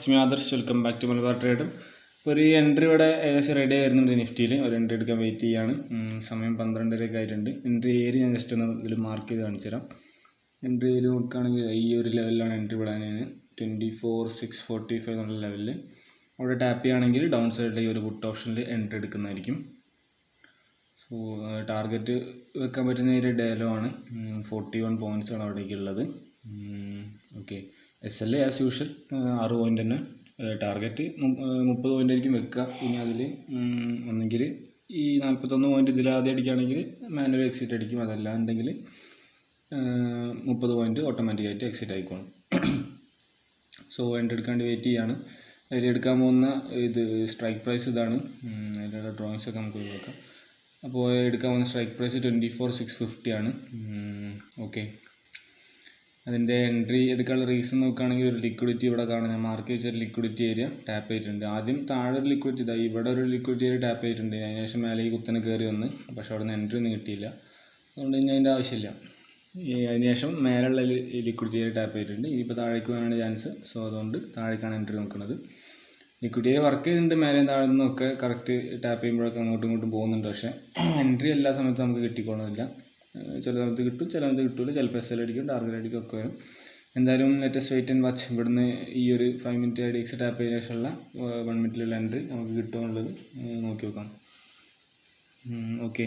It's me Adarsh. Welcome back to Malabar trader. ഇപ്പോൾ ഒരു entry ഇവിടെ ഏകദേശം റെഡി ആയിരുന്നുണ്ട്. നിഫ്റ്റിയിൽ ഒരു എൻട്രി എടുക്കാൻ വെയിറ്റ് ചെയ്യാണ്. സമയം 12:30 ആയിട്ടുണ്ട്. എൻട്രി ഏരിയ ഞാൻ ജസ്റ്റ് ഒന്ന് ഇതിൽ മാർക്ക് ചെയ്ത് കാണിച്ചു തരാം. എൻട്രി ഏരിയ നോക്കുകയാണെങ്കിൽ ഈ ഒരു ലെവലിലാണ് എൻട്രി വിടാനാണ് 24,645 എന്നുള്ള ലെവലിൽ അവിടെ ടാപ്പ് ചെയ്യുകയാണെങ്കിൽ ഡൗൺ സൈഡിൽ ഈ ഒരു പുട്ട് ഓപ്ഷനിൽ എൻട്രി എടുക്കുന്നതായിരിക്കും. സോ ടാർഗറ്റ് വെക്കാൻ പറ്റുന്ന ഏരിയ ഡേലോ ആണ്. 41 പോയിൻറ്റ്സ് ആണ് അവിടേക്കുള്ളത്. Okay, SL as usual 6 point തന്നെ. ടാർഗറ്റ് 30 പോയിൻ്റ് ആയിരിക്കും വെക്കുക. ഇനി അതിൽ ഒന്നെങ്കിൽ ഈ 41 പോയിൻ്റ് ഇതിൽ ആദ്യം അടിക്കുകയാണെങ്കിൽ മാനുവൽ എക്സിറ്റ് അടിക്കും. അതല്ലാണ്ടെങ്കിൽ 30 പോയിൻ്റ് ഓട്ടോമാറ്റിക്കായിട്ട് എക്സിറ്റ് ആയിക്കോളും. സോ എൻട്രി എടുക്കാണ്ട് വെയിറ്റ് ചെയ്യാണ്. അതിലെടുക്കാൻ പോകുന്ന ഇത് സ്ട്രൈക്ക് പ്രൈസ് ഇതാണ്. അതിൻ്റെ ഡ്രോയിങ്സ് ഒക്കെ നമുക്ക് നോക്കാം. അപ്പോൾ എടുക്കാൻ പോകുന്ന സ്ട്രൈക്ക് പ്രൈസ് 24,650 ആണ്. ഓക്കെ, അതിൻ്റെ എൻട്രി എടുക്കാനുള്ള റീസൺ നോക്കുകയാണെങ്കിൽ ഒരു ലിക്വിഡിറ്റി ഇവിടെ കാണാൻ ഞാൻ മാർക്ക് ചെയ്തൊരു ലിക്വിഡിറ്റി ഏരിയ ടാപ്പ് ചെയ്തിട്ടുണ്ട്. ആദ്യം താഴെ ഒരു ലിക്വിഡിറ്റി ഇതായി ഇവിടെ ഒരു ലിക്വിഡിറ്റി ഏരിയ ടാപ്പ് ചെയ്തിട്ടുണ്ട്. അതിനുശേഷം മേലെ ഈ കുത്തനെ കയറി വന്ന്, പക്ഷേ അവിടെ നിന്ന് എൻട്രി ഒന്നും കിട്ടിയില്ല. അതുകൊണ്ട് ഇനി അതിൻ്റെ ആവശ്യമില്ല. അതിനുശേഷം മേലുള്ള ലിക്വിഡിറ്റി ഏരിയ ടാപ്പ് ചെയ്തിട്ടുണ്ട്. ഇനിയിപ്പോൾ താഴേക്ക് പോകാനാണ് ചാൻസ്. സോ അതുകൊണ്ട് താഴേക്കാണ് എൻട്രി നോക്കുന്നത്. ലിക്വിഡിറ്റി ഏരിയ വർക്ക് ചെയ്തിട്ടുണ്ട്. മേലെയും താഴെ നിന്നൊക്കെ കറക്റ്റ് ടാപ്പ് ചെയ്യുമ്പോഴൊക്കെ അങ്ങോട്ടും ഇങ്ങോട്ടും പോകുന്നുണ്ട്. പക്ഷേ എൻട്രി എല്ലാ സമയത്തും നമുക്ക് കിട്ടിക്കൊള്ളുന്നില്ല. ചില സമയത്ത് കിട്ടും, ചില സമയത്ത് കിട്ടില്ല. ചിലപ്പോൾ SL അടിക്കും, ടാർഗറ്റ് അടിക്കും ഒക്കെ വരും. എന്തായാലും ലേറ്റസ്റ്റ് വെയിറ്റ് ആൻഡ് വാച്ച്. ഇവിടുന്ന് ഈ ഒരു 5 മിനിറ്റ് IDX ടാപ്പ് ചെയ്ത ശേഷമുള്ള 1 മിനിറ്റിലുള്ള എൻട്രി നമുക്ക് കിട്ടുമെന്നുള്ളത് നോക്കി നോക്കാം. ഓക്കെ,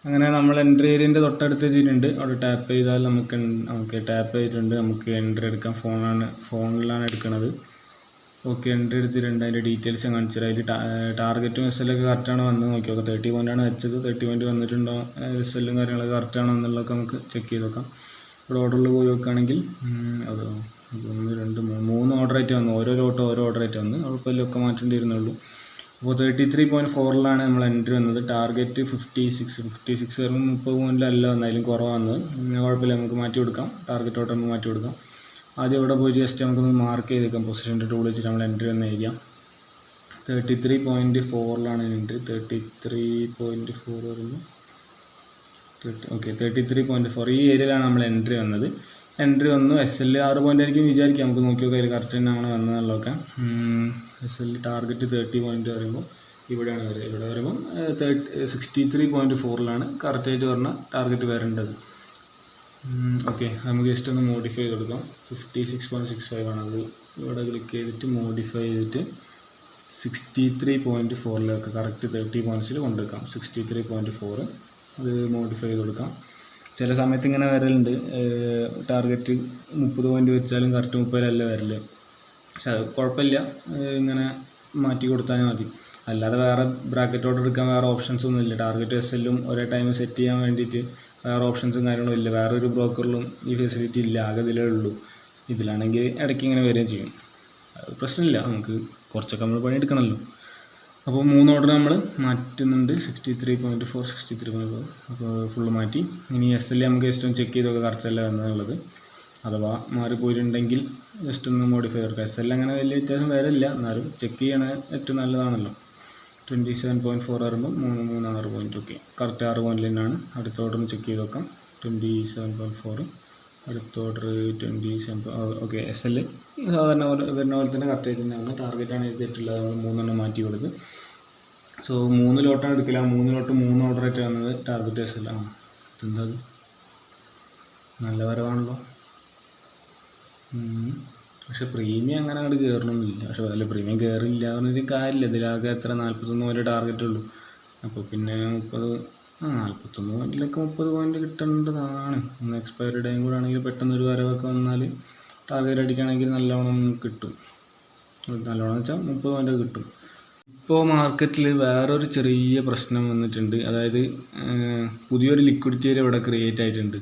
അങ്ങനെ നമ്മൾ എൻട്രി ഏരിയൻ്റെ തൊട്ടടുത്ത് എത്തിയിട്ടുണ്ട്. അവിടെ ടാപ്പ് ചെയ്താൽ നമുക്ക് ടാപ്പ് ചെയ്തിട്ടുണ്ട്. നമുക്ക് എൻട്രി എടുക്കാം. ഫോണിലാണ് എടുക്കുന്നത്. ഓക്കെ, എൻട്രി എടുത്തിട്ടുണ്ട്. അതിൻ്റെ ഡീറ്റെയിൽസ് ഞാൻ കാണിച്ചു തരാം. അതിൽ ടാർഗറ്റും SL ഒക്കെ കറക്റ്റാണ് വന്ന് നോക്കി നോക്കാം. 30 പോയിൻ്റാണ് വെച്ചത്. 30 പോയിൻ്റ് വന്നിട്ടുണ്ടോ, SLും കാര്യങ്ങളൊക്കെ കറക്റ്റാണോ എന്നുള്ളതൊക്കെ നമുക്ക് ചെക്ക് ചെയ്ത് നോക്കാം. ഇവിടെ ഓർഡറിൽ പോയി നോക്കുകയാണെങ്കിൽ അത് 1, 2, 3 ഓർഡർ ആയിട്ട് വന്നു. ഓരോ ഓർഡർ ആയിട്ട് വന്ന് കുഴപ്പമില്ലൊക്കെ മാറ്റേണ്ടി വരുന്നുള്ളൂ. അപ്പോൾ 33.4 നമ്മൾ എൻട്രി വന്നത്. ടാർഗറ്റ് 56 വരുമ്പോൾ 30 പോയിൻ്റിലല്ല വന്നതിലും കുറവാണ്. കുഴപ്പമില്ല, നമുക്ക് മാറ്റി കൊടുക്കാം. ടാർഗറ്റ് ഓർഡർ നമുക്ക് മാറ്റി കൊടുക്കാം. ആദ്യം ഇവിടെ പോയി ജസ്റ്റ് നമുക്കൊന്ന് മാർക്ക് ചെയ്തേക്കാം. പൊസിഷൻ്റെ ടൂൾ വെച്ചിട്ട് നമ്മൾ എൻട്രി വന്ന ഏരിയ 33.4 എൻട്രി. 33.4 വരുമ്പോൾ ഓക്കെ 33.4 ഈ ഏരിയയിലാണ് നമ്മൾ എൻട്രി വന്നത്. എൻട്രി വന്നു. SL 6 പോയിൻ്റ് ആയിരിക്കും വിചാരിക്കാം. നമുക്ക് നോക്കി നോക്കാം അതിൽ കറക്റ്റ് തന്നെയാണ് വന്നതെന്നുള്ളതൊക്കെ. SL ടാർഗറ്റ് 30 പോയിൻ്റ് വരുമ്പോൾ ഇവിടെയാണ് വരിക. ഇവിടെ വരുമ്പോൾ 63.4 കറക്റ്റായിട്ട് പറഞ്ഞാൽ ടാർഗറ്റ് വരേണ്ടത്. ഓക്കെ, നമുക്ക് ജസ്റ്റ് ഒന്ന് മോഡിഫൈ ചെയ്ത് കൊടുക്കാം. 56.65 ആണത്. ഇവിടെ ക്ലിക്ക് ചെയ്തിട്ട് മോഡിഫൈ ചെയ്തിട്ട് 63.4 കറക്റ്റ് 30 പോയിൻറ്റ്സിൽ കൊണ്ടുവെക്കാം. 63.4 അത് മോഡിഫൈ ചെയ്ത് കൊടുക്കാം. ചില സമയത്ത് ഇങ്ങനെ വരലുണ്ട്. ടാർഗറ്റ് 30 പോയിൻ്റ് വെച്ചാലും കറക്റ്റ് 30 വരല്. പക്ഷെ അത് കുഴപ്പമില്ല, ഇങ്ങനെ മാറ്റി കൊടുത്താൽ മതി. അല്ലാതെ വേറെ ബ്രാക്കറ്റ് ഓർഡർ എടുക്കാൻ വേറെ ഓപ്ഷൻസ് ഒന്നും ഇല്ല. ടാർഗറ്റ് SLും ഒരേ ടൈം സെറ്റ് ചെയ്യാൻ വേണ്ടിയിട്ട് വേറെ ഓപ്ഷൻസും കാര്യങ്ങളും ഇല്ല. വേറെ ഒരു ബ്രോക്കറിലും ഈ ഫെസിലിറ്റി ഇല്ല. ആകെ ഇതിലേ ഉള്ളൂ. ഇതിലാണെങ്കിൽ ഇടയ്ക്ക് ഇങ്ങനെ വരികയും ചെയ്യും. പ്രശ്നമില്ല, നമുക്ക് കുറച്ചൊക്കെ നമ്മൾ പണിയെടുക്കണമല്ലോ. അപ്പോൾ 3 ഓർഡർ നമ്മൾ മാറ്റുന്നുണ്ട്. 63.4 63.4 അപ്പോൾ ഫുള്ള് മാറ്റി. ഇനി SL നമുക്ക് ജസ്റ്റ് ഒന്ന് ചെക്ക് ചെയ്തൊക്കെ കറക്റ്റ് അല്ല എന്നുള്ളത്. അഥവാ മാറിപ്പോയിട്ടുണ്ടെങ്കിൽ ജസ്റ്റ് ഒന്ന് മോഡിഫൈ ചെയ്തെടുക്കാം. SL അങ്ങനെ വലിയ വ്യത്യാസം വരില്ല, എന്നാലും ചെക്ക് ചെയ്യണ ഏറ്റവും നല്ലതാണല്ലോ. 27.4 വരുമ്പോൾ 336 പോയിൻറ്റ്. ഓക്കെ, കറക്റ്റ് 6 പോയിൻ്റ് തന്നെയാണ്. അടുത്ത ഓർഡറിന് ചെക്ക് ചെയ്ത് നോക്കാം. 27.4 അടുത്ത ഓർഡർ 27. ഓക്കെ, SL സാധാരണ വരുന്ന പോലെ തന്നെ കറക്റ്റ് ആയിട്ട് തന്നെയാണ്. ടാർഗറ്റാണ് എഴുതിയിട്ടുള്ളത്. നമ്മൾ 3 മാറ്റി കൊടുത്ത്. സോ 3 ലോട്ടാണ് എടുക്കില്ല. 3 ഓർഡർ ആയിട്ട് വന്നത് ടാർഗറ്റ് SL. എന്താ നല്ല വരവാണല്ലോ. പക്ഷെ പ്രീമിയം അങ്ങനെ അങ്ങോട്ട് കയറണമെന്നില്ല. പക്ഷെ അതിൽ പ്രീമിയം കയറില്ല പറഞ്ഞൊരു കാര്യമില്ല. ഇതിലാകെ എത്ര 41 പോയിൻ്റ് ടാർഗറ്റ് ഉള്ളൂ. അപ്പോൾ പിന്നെ 41 പോയിൻറ്റിലൊക്കെ 30 പോയിൻ്റ് കിട്ടേണ്ടതാണ്. ഒന്ന് എക്സ്പയറി ഡേയും കൂടെ ആണെങ്കിൽ പെട്ടെന്നൊരു വരവൊക്കെ വന്നാൽ ടാർഗറ്റ് അടിക്കുകയാണെങ്കിൽ നല്ലോണം കിട്ടും. നല്ലോണം വെച്ചാൽ 30 പോയിൻ്റ് കിട്ടും. ഇപ്പോൾ മാർക്കറ്റിൽ വേറൊരു ചെറിയ പ്രശ്നം വന്നിട്ടുണ്ട്. അതായത് പുതിയൊരു ലിക്വിഡിറ്റി ഏരിയ ഇവിടെ ക്രിയേറ്റ് ആയിട്ടുണ്ട്.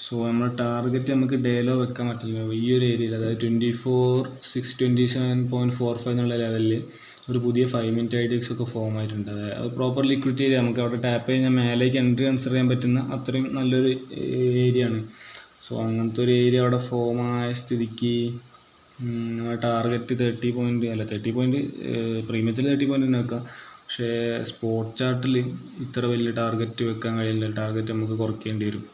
സോ നമ്മുടെ ടാർഗറ്റ് നമുക്ക് ഡേലോ വെക്കാൻ പറ്റില്ല. ഈ ഒരു ഏരിയയിൽ, അതായത് 24,627.45 എന്നുള്ള ലെവലിൽ ഒരു പുതിയ 5 മിനിറ്റ് IDX ഒക്കെ ഫോം ആയിട്ടുണ്ട്. അതായത് പ്രോപ്പർ ലിക്വിഡിറ്റി ഏരിയ. നമുക്ക് അവിടെ ടാപ്പ് കഴിഞ്ഞാൽ മേലേക്ക് എൻട്രി കൺസിഡർ ചെയ്യാൻ പറ്റുന്ന അത്രയും നല്ലൊരു ഏരിയ ആണ്. സോ അങ്ങനത്തെ ഒരു ഏരിയ അവിടെ ഫോം ആയ സ്ഥിതിക്ക് ടാർഗറ്റ് 30 പോയിൻ്റ് പ്രീമിയത്തിൽ 30 പോയിൻ്റ് തന്നെ വെക്കാം. പക്ഷേ സ്പോട്ട് ചാർട്ടിൽ ഇത്ര വലിയ ടാർഗറ്റ് വെക്കാൻ കഴിയില്ല. ടാർഗറ്റ് നമുക്ക് കുറയ്ക്കേണ്ടി വരും.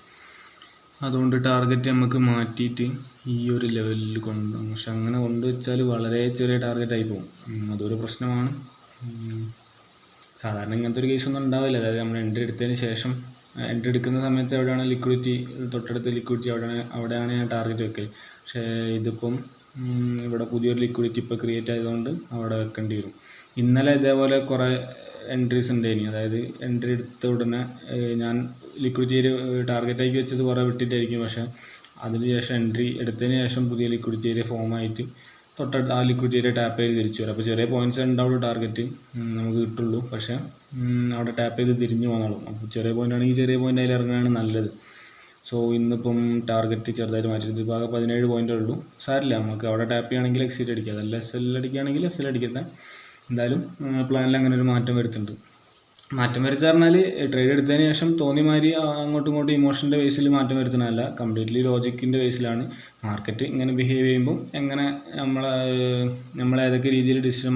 അതുകൊണ്ട് ടാർഗറ്റ് നമുക്ക് മാറ്റിയിട്ട് ഈ ഒരു ലെവലിൽ കൊണ്ടുപോകും. പക്ഷെ അങ്ങനെ കൊണ്ടുവച്ചാൽ വളരെ ചെറിയ ടാർഗറ്റായി പോകും. അതൊരു പ്രശ്നമാണ്. സാധാരണ ഇങ്ങനത്തെ ഒരു കേസൊന്നും ഉണ്ടാവില്ല. അതായത് നമ്മൾ എൻട്രി എടുത്തതിന് ശേഷം എൻട്രി എടുക്കുന്ന സമയത്ത് എവിടെയാണ് ലിക്വിഡിറ്റി, തൊട്ടടുത്ത ലിക്വിഡിറ്റി അവിടെയാണ് ഞാൻ ടാർഗറ്റ് വെക്കൽ. പക്ഷേ ഇതിപ്പം ഇവിടെ പുതിയൊരു ലിക്വിഡിറ്റി ഇപ്പോൾ ക്രിയേറ്റ് ആയതുകൊണ്ട് അവിടെ വെക്കേണ്ടി വരും. ഇന്നലെ ഇതേപോലെ കുറേ എൻട്രീസ് ഉണ്ടായിനി. അതായത് എൻട്രി എടുത്ത ഉടനെ ഞാൻ ലിക്വിഡിറ്റി ടാർഗറ്റാക്കി വെച്ചത് കുറേ വിട്ടിട്ടായിരിക്കും. പക്ഷേ അതിന് ശേഷം എൻട്രി എടുത്തതിന് ശേഷം പുതിയ ലിക്വിഡിറ്റി ഏരിയ ഫോമായിട്ട് തൊട്ടടുത്ത് ആ ലിക്വിഡിറ്റി ഏരിയ ടാപ്പ് ചെയ്ത് തിരിച്ചു വരും. അപ്പോൾ ചെറിയ പോയിൻറ്റ്സ് ഉണ്ടാവുള്ളൂ ടാർഗറ്റ് നമുക്ക് കിട്ടുള്ളൂ. പക്ഷേ അവിടെ ടാപ്പ് ചെയ്ത് തിരിഞ്ഞു പോകാനുള്ളൂ. അപ്പോൾ ചെറിയ പോയിൻ്റ് ആണെങ്കിൽ ചെറിയ പോയിൻ്റ് അതിൽ ഇറങ്ങുകയാണ് നല്ലത്. സോ ഇന്നിപ്പം ടാർഗറ്റ് ചെറുതായിട്ട് മാറ്റിയത്. ഇപ്പോൾ ആകെ 17 പോയിൻ്റേ ഉള്ളൂ. സാരില്ല, നമുക്ക് അവിടെ ടാപ്പ് ചെയ്യുകയാണെങ്കിൽ എക്സിറ്റ് അടിക്കുക. അതല്ല SL അടിക്കുകയാണെങ്കിൽ SL അടിക്കട്ടെ. എന്തായാലും പ്ലാനിൽ അങ്ങനെ ഒരു മാറ്റം വരുത്തുന്നുണ്ട്. മാറ്റം വരുത്തുക പറഞ്ഞാൽ ട്രേഡ് എടുത്തതിന് ശേഷം തോന്നിയ മാതിരി അങ്ങോട്ടും ഇങ്ങോട്ടും ഇമോഷൻ്റെ ബേസിൽ മാറ്റം വരുത്തുന്നതല്ല, കംപ്ലീറ്റ്ലി ലോജിക്കിൻ്റെ ബേസിലാണ്. മാർക്കറ്റ് ഇങ്ങനെ ബിഹേവ് ചെയ്യുമ്പോൾ എങ്ങനെ നമ്മൾ ഏതൊക്കെ രീതിയിൽ ഡിസിഷൻ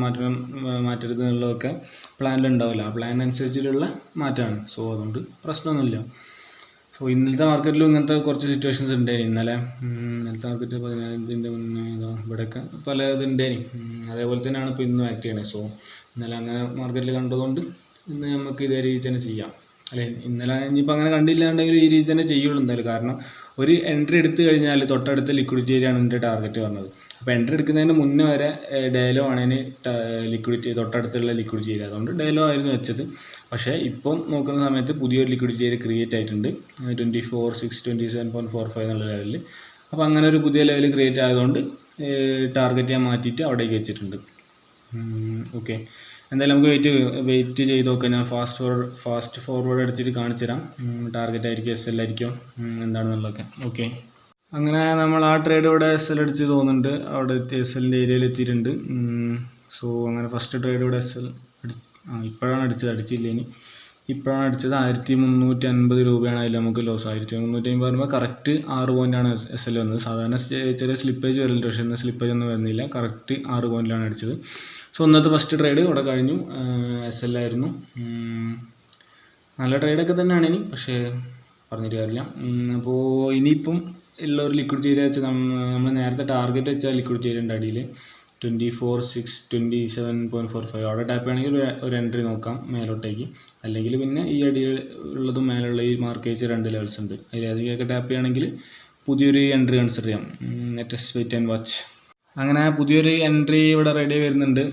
മാറ്റരുത് എന്നുള്ളതൊക്കെ പ്ലാനിലുണ്ടാവില്ല. ആ പ്ലാൻ അനുസരിച്ചിട്ടുള്ള മാറ്റമാണ്. സോ അതുകൊണ്ട് പ്രശ്നമൊന്നുമില്ല. സോ ഇന്നലത്തെ മാർക്കറ്റിലും ഇങ്ങനത്തെ കുറച്ച് സിറ്റുവേഷൻസ് ഉണ്ടായിരുന്നു. ഇന്നലത്തെ മാർക്കറ്റ് 15 മുന്നേ ഇവിടെയൊക്കെ പല ഇതുണ്ടായിരുന്നു. അതേപോലെ തന്നെയാണ് ഇപ്പോൾ ഇന്നും ആക്ട് ചെയ്യണത്. സോ ഇന്നലെ അങ്ങനെ മാർക്കറ്റിൽ കണ്ടതുകൊണ്ട് ഇന്ന് നമുക്ക് ഇതേ രീതി തന്നെ ചെയ്യാം. അല്ലെ, ഇന്നലെ ഇനിയിപ്പോൾ അങ്ങനെ കണ്ടില്ലാണ്ടെങ്കിൽ ഈ രീതി തന്നെ ചെയ്യുള്ളൂ എന്തായാലും. കാരണം ഒരു എൻട്രി എടുത്തു കഴിഞ്ഞാൽ തൊട്ടടുത്ത ലിക്വിഡിറ്റി ഏരിയയാണ് എൻ്റെ ടാർഗറ്റ് പറഞ്ഞത്. അപ്പോൾ എൻട്രി എടുക്കുന്നതിന് മുന്നേ വരെ ഡേലോ ആണ് ലിക്വിഡിറ്റി, തൊട്ടടുത്തുള്ള ലിക്വിഡിറ്റി ഏരിയ. അതുകൊണ്ട് ഡേലോ ആയിരുന്നു വെച്ചത്. പക്ഷേ ഇപ്പം നോക്കുന്ന സമയത്ത് പുതിയൊരു ലിക്വിഡിറ്റി ഏരിയ ക്രിയേറ്റ് ആയിട്ടുണ്ട് 24,627.45 എന്നുള്ള ലെവലിൽ. അപ്പോൾ അങ്ങനെ ഒരു പുതിയ ലെവൽ ക്രിയേറ്റ് ആയതുകൊണ്ട് ടാർഗറ്റ് ഞാൻ മാറ്റിയിട്ട് അവിടേക്ക് വെച്ചിട്ടുണ്ട്. ഓക്കെ, എന്തായാലും നമുക്ക് വെയിറ്റ് ചെയ്ത് നോക്കാം. ഞാൻ ഫാസ്റ്റ് ഫോർവേഡ് അടിച്ചിട്ട് കാണിച്ചു തരാം. ടാർഗറ്റ് ആയിരിക്കും SL ആയിരിക്കും എന്താണെന്നുള്ളതൊക്കെ. ഓക്കെ, അങ്ങനെ നമ്മൾ ആ ട്രേഡ് ഇവിടെ SL അടിച്ച് തോന്നുന്നുണ്ട്. അവിടെ SLൻ്റെ ഏരിയയിൽ എത്തിയിട്ടുണ്ട്. സോ അങ്ങനെ ഫസ്റ്റ് ട്രേഡ് ഇവിടെ SL ഇപ്പോഴാണ് അടിച്ചില്ല. ഇപ്പോഴാണ് അടിച്ചത്. 1350 രൂപയാണ് അതിൽ നമുക്ക് ലോസ്. 1350 പറയുമ്പോൾ കറക്റ്റ് 6 പോയിൻ്റാണ് SL വന്നത്. സാധാരണ ചെറിയ സ്ലിപ്പേജ് വരലുണ്ട്, പക്ഷേ ഇന്ന് സ്ലിപ്പേജ് ഒന്നും വരുന്നില്ല. കറക്റ്റ് 6 പോയിൻ്റിലാണ് അടിച്ചത്. സോ ഇന്നത്തെ ഫസ്റ്റ് ട്രേഡ് ഇവിടെ കഴിഞ്ഞു. SL ആയിരുന്നു. നല്ല ട്രേഡൊക്കെ തന്നെയാണ് ഇനി, പക്ഷേ പറഞ്ഞിട്ട് കാര്യമില്ല. അപ്പോൾ ഇനിയിപ്പം ഉള്ള ഒരു ലിക്വിഡിറ്റി ഏരിയ വെച്ച് നമ്മൾ നേരത്തെ ടാർഗറ്റ് വെച്ച ലിക്വിഡിറ്റി ഏരിയ ഉണ്ട് അടിയിൽ 24,627.45. അവിടെ ടാപ്പ് ചെയ്യണമെങ്കിൽ ഒരു എൻട്രി നോക്കാം മേലോട്ടേക്ക്. അല്ലെങ്കിൽ പിന്നെ ഈ അടിയിൽ ഉള്ളതും മേലുള്ള ഈ മാർക്ക് വെച്ച് 2 ലെവൽസ് ഉണ്ട്. അതിലേതൊക്കെ ടാപ്പ് ചെയ്യുകയാണെങ്കിൽ പുതിയൊരു എൻട്രി കൺസിഡർ ചെയ്യാം. Let's wait and watch. അങ്ങനെ പുതിയൊരു എൻട്രി ഇവിടെ റെഡി വരുന്നുണ്ട്.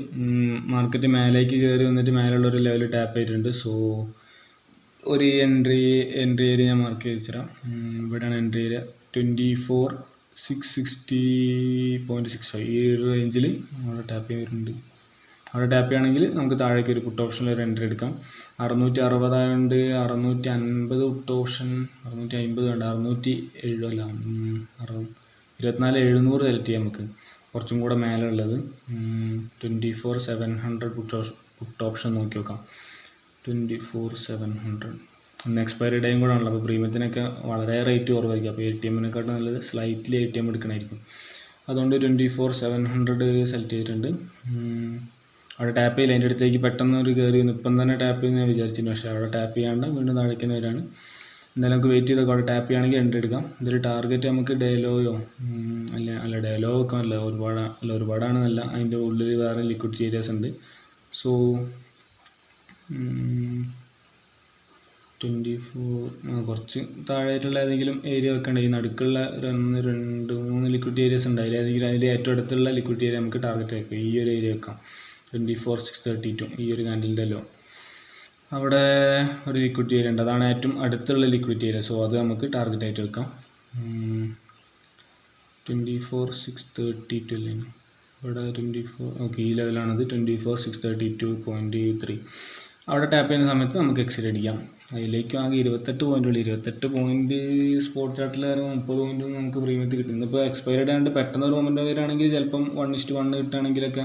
മാർക്കറ്റ് മേലേക്ക് കയറി വന്നിട്ട് മേലുള്ളൊരു ലെവൽ ടാപ്പ് ചെയ്തിട്ടുണ്ട്. സോ ഒരു എൻട്രി ഏരിയ ഞാൻ മാർക്ക് ചെയ്ത് വെച്ചുതരാം. ഇവിടെയാണ് എൻട്രി ഏരിയ 24,660.65. ഈ ഒരു റേഞ്ചിൽ അവിടെ ടാപ്പ് ചെയ്യുന്നുണ്ട്. അവിടെ ടാപ്പ് ചെയ്യുകയാണെങ്കിൽ നമുക്ക് താഴേക്ക് ഒരു പുട്ട് ഓപ്ഷനിൽ ഒരു എൻട്രി എടുക്കാം. 660 ആയതുകൊണ്ട് 650 പുട്ട് ഓപ്ഷൻ, 650 വേണ്ട, 670 അല്ല, 24,700 സെലക്ട് ചെയ്യാം. നമുക്ക് കുറച്ചും കൂടെ മേലെ ഉള്ളത് 24,700 പുട്ട് ഓപ്ഷൻ നോക്കി നോക്കാം. 24,700 ഇന്ന് എക്സ്പയറി ടൈം കൂടെ ആണല്ലോ. അപ്പോൾ പ്രീമിയത്തിനൊക്കെ വളരെ റേറ്റ് കുറവായിരിക്കും. അപ്പോൾ ATMനെക്കാട്ടും നല്ലത് സ്ലൈറ്റ്ലി ATM എടുക്കണമായിരിക്കും. അതുകൊണ്ട് 24,700 സെലക്ട് ചെയ്തിട്ടുണ്ട്. അവിടെ ടാപ്പ് ചെയ്യില്ല. അതിൻ്റെ അടുത്തേക്ക് പെട്ടെന്ന് ഒരു കയറി ഇപ്പം തന്നെ ടാപ്പ് ചെയ്യുന്ന ഞാൻ വിചാരിച്ചിരുന്നു. പക്ഷേ അവിടെ ടാപ്പ് ചെയ്യാണ്ട് വീണ്ടും താഴേക്ക് വരാണ്. എന്തായാലും നമുക്ക് വെയിറ്റ് ചെയ്തൊക്കെ അവിടെ ടാപ്പ് ചെയ്യുകയാണെങ്കിൽ എൻട്രി എടുക്കാം. ഇതിൽ ടാർഗറ്റ് നമുക്ക് ഡേലോയോ അല്ല ഡേലോ വെക്കാമല്ല, ഒരുപാടാണെന്നല്ല, അതിൻ്റെ ഉള്ളിൽ വേറെ ലിക്വിഡിറ്റി ഏരിയാസ് ഉണ്ട്. സോ 24 കുറച്ച് താഴെയായിട്ടുള്ള ഏതെങ്കിലും ഏരിയ വെക്കേണ്ട. ഈ നടുക്കുള്ള 2-3 ലിക്വിഡിറ്റി ഏരിയാസ് ഉണ്ട്. അതിൽ ഏറ്റവും അടുത്തുള്ള ലിക്വിഡിറ്റി ഏരിയ നമുക്ക് ടാർഗറ്റ് വെക്കാം. ഈ ഒരു ഏരിയ വെക്കാം 24,632. ഈ ഒരു കാൻഡിലിൻ്റെ ലോ അവിടെ ഒരു ലിക്വിഡിറ്റി ഏരിയ ഉണ്ട്. അതാണ് ഏറ്റവും അടുത്തുള്ള ലിക്വിഡിറ്റി ഏരിയ. സോ അത് നമുക്ക് ടാർഗറ്റ് ആയിട്ട് വെക്കാം. 24,632 അല്ലേ ഇവിടെ 24. ഓക്കെ, ഈ ലെവലാണത് 24,632.3. അവിടെ ടാപ്പ് ചെയ്യുന്ന സമയത്ത് നമുക്ക് എക്സിറ്റ് അടിക്കാം. അതിലേക്കും ആകെ 28 പോയിൻ്റുള്ളൂ. 28 പോയിൻറ്റ് സ്പോട്ട് ചാർട്ടിൽ 30 പോയിൻറ്റും നമുക്ക് പ്രീമിയത്തിൽ കിട്ടും. ഇന്നിപ്പോൾ എക്സ്പയർഡ് ആയിട്ട് പെട്ടെന്ന് ഒരു മൊമെൻ്റ് വരികയാണെങ്കിൽ ചിലപ്പം 1:1 കിട്ടുകയാണെങ്കിലൊക്കെ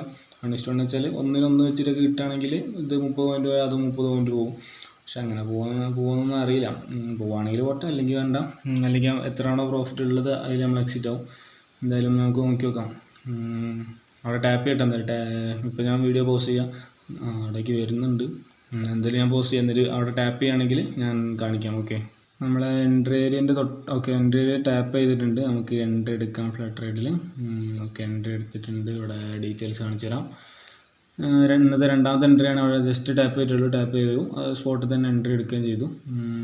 1:1 വെച്ചാൽ 1:1 വെച്ചിട്ടൊക്കെ കിട്ടുകയാണെങ്കിൽ ഇത് 30 പോയിൻറ്റ് പോയാൽ അത് 30 പോയിൻറ്റ് പോകും. പക്ഷെ അങ്ങനെ പോകുന്നൊന്നും അറിയില്ല. പോവുകയാണെങ്കിൽ പോട്ടെ, അല്ലെങ്കിൽ വേണ്ട. അല്ലെങ്കിൽ എത്രയാണോ പ്രോഫിറ്റ് ഉള്ളത് അതിൽ നമ്മൾ എക്സിറ്റ് ആവും. എന്തായാലും നമുക്ക് നോക്കി നോക്കാം. അവിടെ ടാപ്പ് ചെയ്യട്ടെ. എന്തായാലും ഇപ്പോൾ ഞാൻ വീഡിയോ പോസ് ചെയ്യാം. അവിടേക്ക് വരുന്നുണ്ട്. എന്തായാലും ഞാൻ പോസ്റ്റ് ചെയ്യാം. എന്നിട്ട് അവിടെ ടാപ്പ് ചെയ്യുകയാണെങ്കിൽ ഞാൻ കാണിക്കാം. ഓക്കെ, നമ്മളെ എൻട്രി ഏരിയൻ്റെ ഓക്കെ എൻട്രി ഏരിയ ടാപ്പ് ചെയ്തിട്ടുണ്ട്. നമുക്ക് എൻട്രി എടുക്കാം ഫ്ലഡ് ട്രേഡിൽ. ഓക്കെ എൻട്രി എടുത്തിട്ടുണ്ട്. ഇവിടെ ഡീറ്റെയിൽസ് കാണിച്ചു തരാം. ഇന്നത്തെ രണ്ടാമത്തെ എൻട്രിയാണ്. അവിടെ ജസ്റ്റ് ടാപ്പ് ചെയ്തിട്ടുള്ളൂ. ടാപ്പ് ചെയ്തു സ്പോട്ടിൽ തന്നെ എൻട്രി എടുക്കുകയും ചെയ്തു.